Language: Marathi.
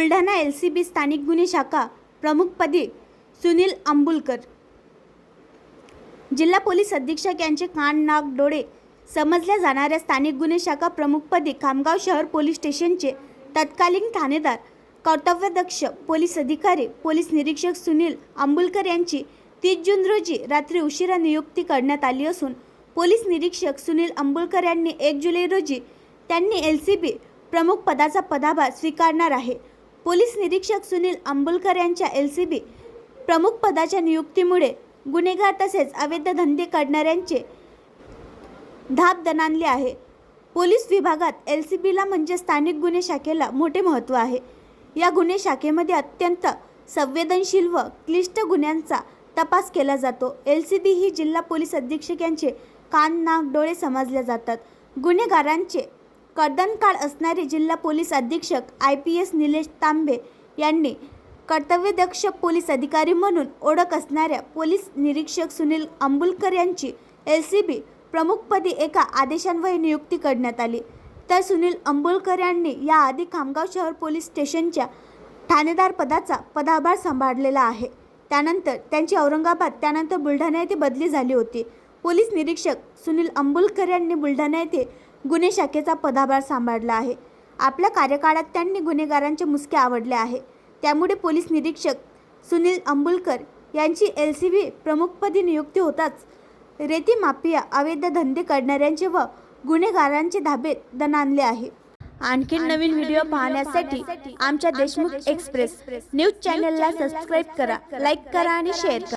बुलढाणा LCB स्थानिक गुन्हे शाखा प्रमुखपदी सुनील अंबुलकर, जिल्हा पोलीस अधीक्षक यांचे कान नाक डोळे समजल्या जाणाऱ्या स्थानिक गुन्हे शाखा प्रमुखपदी खामगाव शहर पोलीस स्टेशनचे तत्कालीन ठाणेदार कर्तव्यदक्ष पोलीस अधिकारी पोलीस निरीक्षक सुनील अंबुलकर यांची 30 जून रोजी रात्री उशिरा नियुक्ती करण्यात आली असून पोलीस निरीक्षक सुनील अंबुलकर यांनी 1 जुलै रोजी त्यांनी LCB प्रमुख पदाचा पदभार स्वीकारणार आहे। पोलीस निरीक्षक सुनील अंबुलकर यांच्या LCB प्रमुख पदाच्या नियुक्तीमुळे गुन्हेगार तसेच अवैध धंदे करणाऱ्यांचे धाप दणाणले आहे। पोलीस विभागात LCBला म्हणजे स्थानिक गुन्हे शाखेला मोठे महत्त्व आहे। या गुन्हे शाखेमध्ये अत्यंत संवेदनशील व क्लिष्ट गुन्ह्यांचा तपास केला जातो। LCB ही जिल्हा पोलीस अधीक्षक यांचे कान नाक डोळे समजले जातात। गुन्हेगारांचे कर्दनकाळ असणारे जिल्हा पोलीस अधीक्षक IPS निलेश तांबे यांनी कर्तव्यदक्ष पोलीस अधिकारी म्हणून ओळख असणाऱ्या पोलीस निरीक्षक सुनील अंबुलकर यांची LCB प्रमुखपदी एका आदेशान्वये नियुक्ती करण्यात आली। तर सुनील अंबुलकर यांनी याआधी खामगाव शहर पोलीस स्टेशनच्या ठाणेदार पदाचा पदभार सांभाळलेला आहे। त्यानंतर त्यांची औरंगाबाद त्यानंतर बुलढाणा येथे बदली झाली होती। पोलीस निरीक्षक सुनील अंबुलकर यांनी बुलढाणा येथे गुन्हे शाखेचा पदभार सांभाळला आहे। आपल्या कार्यकाळात त्यांनी गुन्हेगारांचे मुसके आवडले आहे। त्यामुळे पोलीस निरीक्षक सुनील अंबुलकर यांची LCB प्रमुखपदी नियुक्ती होताच रेती माफिया अवैध धंदे करणाऱ्यांचे व गुन्हेगारांचे धाबे दणाणले आहे। आणखी नवीन व्हिडिओ पाहण्यासाठी आमच्या देशमुख एक्सप्रेस न्यूज चॅनलला सबस्क्राइब करा, लाईक करा आणि शेअर करा।